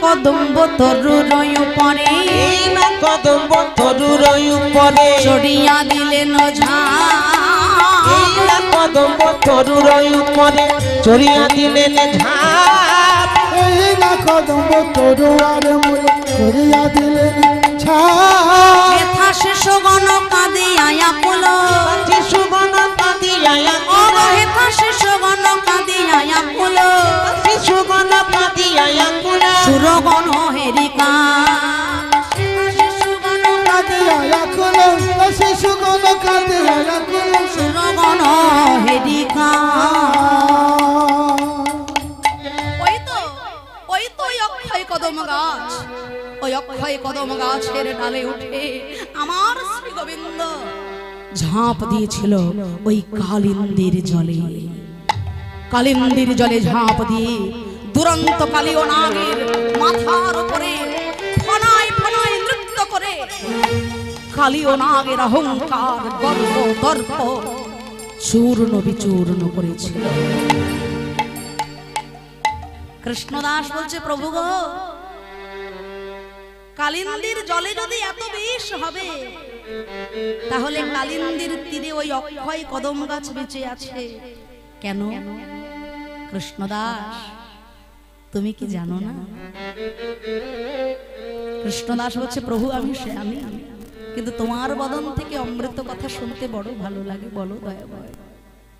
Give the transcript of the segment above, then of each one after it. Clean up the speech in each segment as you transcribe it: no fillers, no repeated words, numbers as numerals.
কদম্ব তরুর উপরে কদম্ব তরুর উপরে চড়িয়া দিলেন ঝাঁপ কদম্ব তরুর উপরে চড়িয়া দিলেন ঝাঁপ কদম্ব তরুয়ার মূলে চড়িয়া দিলেন ঝাঁপ ব্যথা শিশুগণ কাঁদিয়া কুল শিশুগণ কাঁদিয়া কুল ব্যথা শিশুগণ কাঁদিয়া কুল শিশুগণ কাঁদিয়া কুল সুরগণ হেরিকা শিশুগণ কাঁদিয়া কুল শিশুগণ কাঁদিয়া কুল সুরগণ হেরিকা। অক্ষয় কদম গাছ, ওই অক্ষয় কদম গাছের ডালে উঠে আমার শ্রী গোবিন্দ ঝাঁপ দিয়েছিল ওই কালিন্দির জলে। কালিন্দির জলে ঝাঁপ দিয়ে দুরন্ত কালীয় নাগের মাথার উপরে ফনায় ফনায় নৃত্য করে কালীয় নাগের অহংকার গর্ব দর্প চূর্ণ বিচূর্ণ করেছিল। কৃষ্ণদাস বলছে, প্রভু গো, কালিন্দির জলে যদি এত বিষ হবে, তাহলে কালিন্দির তীরে ওই অক্ষয় কদম গাছ বেঁচে আছে কেন? কৃষ্ণদাস, তুমি কি জানো না? কৃষ্ণদাস বলছে, প্রভু আমি কিন্তু তোমার বদন থেকে অমৃত কথা শুনতে বড় ভালো লাগে, বলো দয়া করে।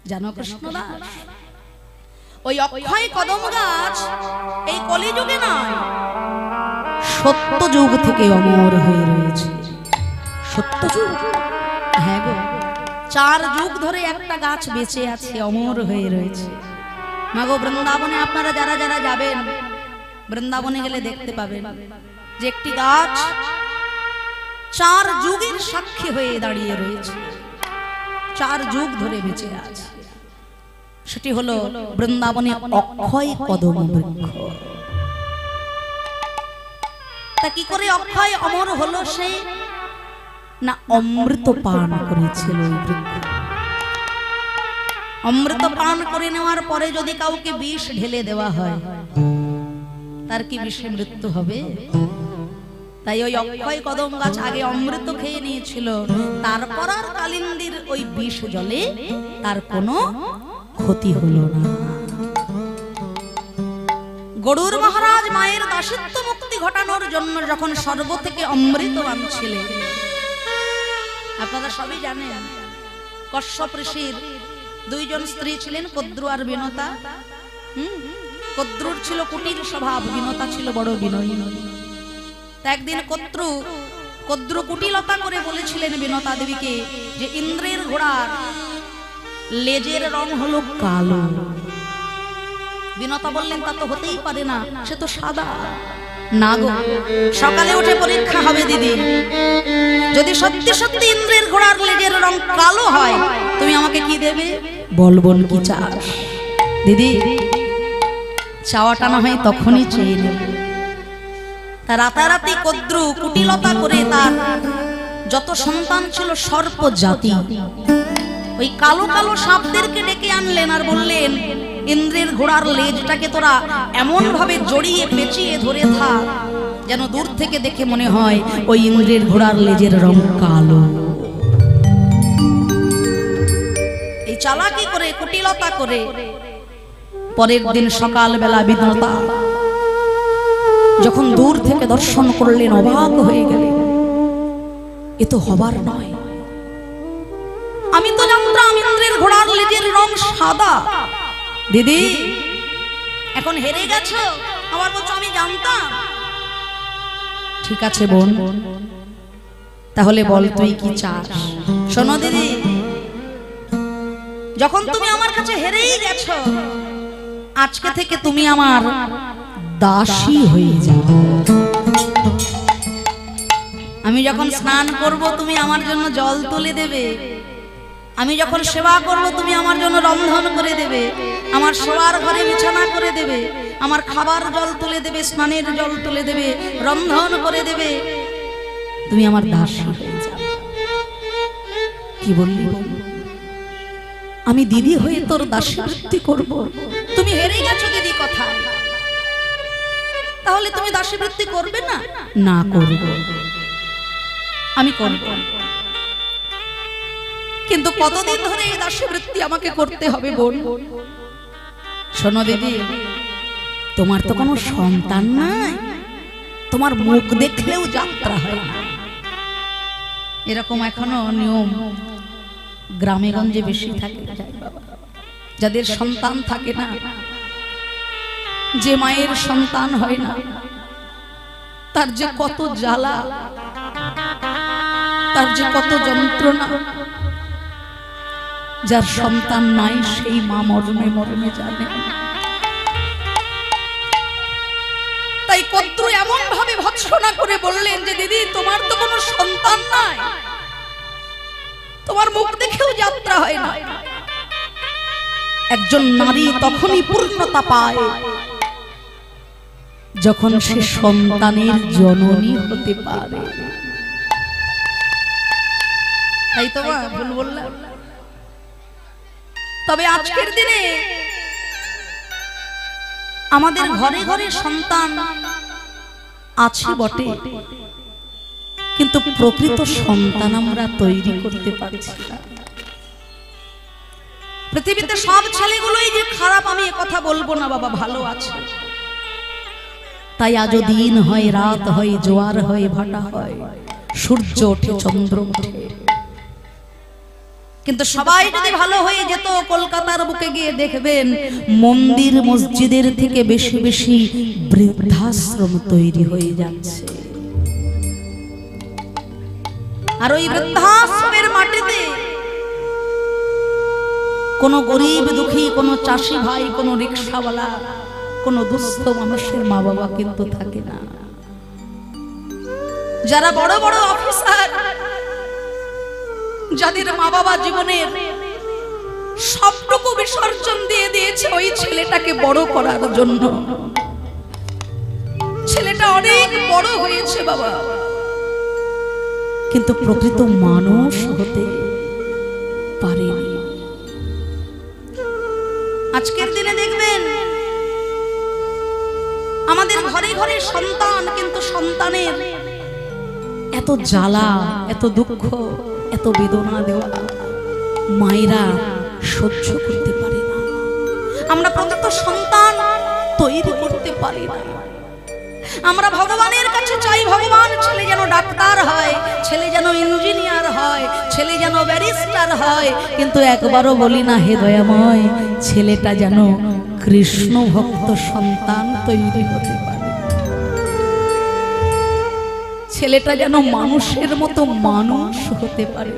জানো কৃষ্ণদাস, ওই অক্ষয় কদম গাছ এই কলিযুগে নয়, সত্য যুগ থেকে অমর হয়ে রয়েছে। সত্য যুগ, হ্যাঁ গো, 4 যুগ ধরে একটা গাছ বেঁচে আছে, অমর হয়ে রয়েছে। মাগো, বৃন্দাবনে আপনারা যারা যারা যাবেন, বৃন্দাবনে গেলে দেখতে পাবেন যে একটি গাছ 4 যুগের সাক্ষী হয়ে দাঁড়িয়ে রয়েছে, 4 যুগ ধরে বেঁচে আছে। সেটি হলো বৃন্দাবনে অক্ষয় কদম বৃক্ষ। তা কি করে অক্ষয় অমর হলো সে? না, অমৃত পান করেছিল ওই বৃক্ষ। অমৃত পান করে নেওয়ার পরে যদি কাউকে বিষ ঢেলে দেওয়া হয়, তার কি বিষে মৃত্যু হবে? তাই ওই অক্ষয় কদম গাছ আগে অমৃত খেয়ে নিয়েছিল, তারপর আর কালিন্দির ওই বিষ জলে তার কোনো ক্ষতি হলো না। গরুর মহারাজ মায়ের দাসত্ব মুক্তি ঘটানোর জন্য যখন স্বর্গ থেকে অমৃত আনছিলেন, আপনারা সবই জানেন, কশ্যপ ঋষির 2 জন স্ত্রী ছিলেন, কদ্রু আর বিনতা। কদ্রুর ছিল কুটিল স্বভাব, বিনতা ছিল বড় বিনয়ী। একদিন কদ্রু কুটিলতা করে বলেছিলেন বিনতা দেবীকে যে ইন্দ্রের ঘোড়ার লেজের রং হলো কালো। বিনতা বললেন, তা তো হতেই পারে না, সে তো সাদা। না গো, সকালে উঠে পরীক্ষা হবে দিদি, যদি সত্যি সত্যি ইন্দ্রের ঘোড়ার লেজের রং কালো হয়, তুমি আমাকে কি দেবে? বলবন কি চাস দিদি? চাওয়াটা না হয় তখনই চেয়ে নেবে। তা রাতারাতি কদ্রু কুটিলতা করে তার যত সন্তান ছিল সর্প জাতি, ওই কালো কালো সাপদেরকে ডেকে আনলেন আর বললেন, ইন্দ্রের ঘোড়ার লেজটাকে তোরা এমন ভাবে জড়িয়ে পেঁচিয়ে ধরে থাক যেন দূর থেকে দেখে মনে হয় ওই ইন্দ্রের ঘোড়ার লেজের রং কালো। এই চালাকি করে, কুটিলতা করে পরের দিন সকালবেলা বিনতা যখন দূর থেকে দর্শন করলেন, অবাক হয়ে গেলেন, এ তো হবার নয়। আমি তো জানতাম ইন্দ্রের ঘোড়ার লেজের রং সাদা। দিদি, এখন হেরে গেছো, আবার বলছো আমি জানতাম। ঠিক আছে বোন, তাহলে বল তুই কি চাস? শোনো দিদি, যখন তুমি আমার কাছে হেরেই গেছো, আজকে থেকে তুমি আমার দাসী হয়ে যাও। আমি যখন স্নান করব তুমি আমার জন্য জল তুলে দেবে, আমি যখন সেবা করব তুমি আমার জন্য রন্ধন করে দেবে, আমার শোয়ার ঘরে বিছানা করে দেবে, আমার খাবার জল তুলে দেবে, স্নানের জল তুলে দেবে, রন্ধন করে দেবে। তুমি আমার দাসী হয়ে যাও। কি বললি? আমি দিদি হয়ে তোর দাসী বৃত্তি করব। তুমি হেরে গেছো দিদি, কথা তাহলে তুমি দাসীবৃত্তি করবে না? না, করব, আমি করব, কিন্তু কতদিন ধরে এই দাসীবৃত্তি আমাকে করতে হবে বোন? শোনো দিদি, তোমার তো কোনো সন্তান নাই, তোমার মুখ দেখলেও যাত্রা হয় না। এরকম এখনো নিয়ম গ্রামে গঞ্জে বেশি থাকে। যাদের সন্তান থাকে না, যে মায়ের সন্তান হয় না, তার যে কত জ্বালা, তার যে কত যন্ত্রণা। যার সন্তান নাই সেই মা মরমে মরমে জানে। তাই কর্ত্রী এমন ভাবে ভৎসনা করে বললেন যে দিদি, তোমার তো কোনো সন্তান নাই, তোমার মুখ দেখেও যাত্রা হয় না। একজন নারী তখনই পূর্ণতা পায় যখন সে সন্তানের জননী হতে পারে। তাই তো মা, ভুল বললাম? তবে আজকের দিনে আমাদের ঘরে ঘরে সন্তান আছে বটে, কিন্তু প্রকৃত সন্তান আমরা তৈরি করতে পারছি না। পৃথিবীতে সব ছেলেগুলোই যে খারাপ আমি কথা বলবো না বাবা, ভালো আছে। তাই আজও দিন হয়, রাত হয়, জোয়ার হয়, ভাটা হয়, সূর্য ওঠে, চন্দ্র ওঠে। কিন্তু সবাই যদি ভালো হয়ে যেত, কলকাতার বুকে গিয়ে দেখবেন মন্দির মসজিদের থেকে বেশি বেশি বৃদ্ধাশ্রম তৈরি হয়ে যাচ্ছে। আর ওই বৃদ্ধাশ্রমের মাটিতে কোন গরিব দুঃখী, কোন চাষি ভাই, কোন রিকশাওয়ালা, কোন দুস্থ মানুষের মা বাবা কিন্তু থাকে না। যারা বড় বড় অফিসার, যাদের মা বাবা জীবনের সবটুকু বিসর্জন দিয়ে দিয়েছে ওই ছেলেটাকে বড় করার জন্য, ছেলেটা অনেক বড় হয়েছে বাবা, কিন্তু প্রকৃত মানুষ হতে পারেনি। আজকের দিনে দেখবেন আমাদের ঘরে ঘরে সন্তান, কিন্তু সন্তানের এত জ্বালা, এত দুঃখ, এত বেদনা দেওয়া মায়েরা সহ্য করতে পারে না। আমরা প্রকৃত সন্তান তৈরি করতে পারি না। আমরা ভগবানের কাছে চাই, ভগবান ছেলে যেন ডাক্তার হয়, ছেলে যেন ইঞ্জিনিয়ার হয়, ছেলে যেন ব্যারিস্টার হয়, কিন্তু একবারও বলি না হে দয়াময়, ছেলেটা যেন কৃষ্ণ ভক্ত সন্তান তৈরি হতে পারে, ছেলেটা যেন মানুষের মতো মানুষ হতে পারে।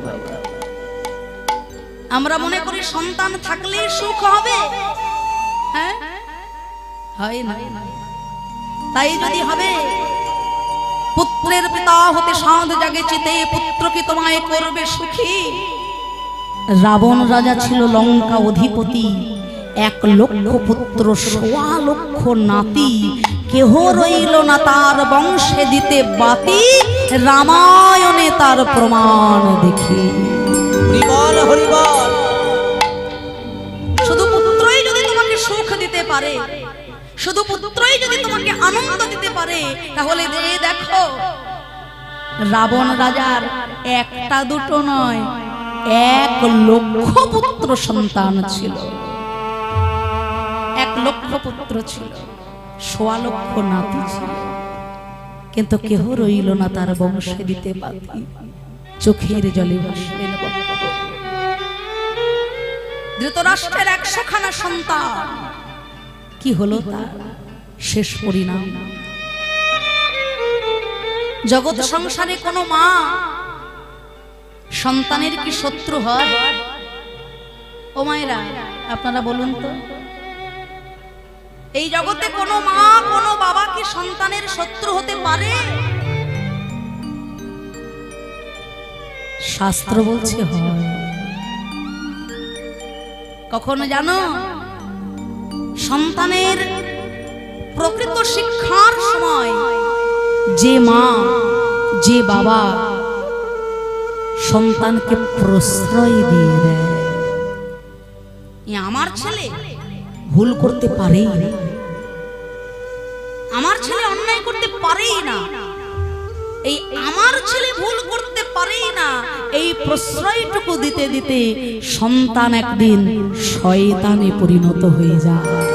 আমরা মনে করি সন্তান থাকলে সুখ হবে, হ্যাঁ, হয় না। তাই যদি হবে, পুত্রের পিতা হতে সাধ জাগে চিতে, পুত্র কি তোমায় করবে সুখী। রাবণ রাজা ছিল লঙ্কা অধিপতি, 1 লক্ষ পুত্র 1.25 লক্ষ নাতি, কেহ রইল না তার বংশে দিতে বাতি, রামায়ণে তার প্রমাণ দেখি। হরিবল হরিবল। শুধু পুত্রই যদি তোমাকে সুখ দিতে পারে, শুধু পুত্রই যদি তোমাকে আনন্দ দিতে পারে, তাহলে দেখো রাবণ রাজার একটা দুটো নয়, 1 লক্ষ পুত্র সন্তান ছিল, 1 লক্ষ পুত্র ছিল, 1.25 লক্ষ নাতি ছিল, কিন্তু কেহ রইল না তার বংশে দিতে বাতি, চোখের জলে ভাসলেন। ধৃতরাষ্ট্রের 100 খানা সন্তান, কি হলো তার শেষ পরিণাম? জগৎ সংসারে কোনো মা সন্তানের কি শত্রু হয়? ও মায়েরা, আপনারা বলুন তো, এই জগতে কোনো মা, কোনো বাবা কি সন্তানের শত্রু হতে পারে? শাস্ত্র বলছে হয়। কখনো জানো, সন্তানের প্রকৃত শিক্ষার সময় যে মা, যে বাবা সন্তানকে প্রশ্রয় দিয়ে দেয়, আমার ছেলে ভুল করতে পারে, আমার ছেলে অন্যায় এই প্রশ্রয়টুকু দিতে দিতে সন্তান একদিন শয়তানে পরিণত হয়ে যায়।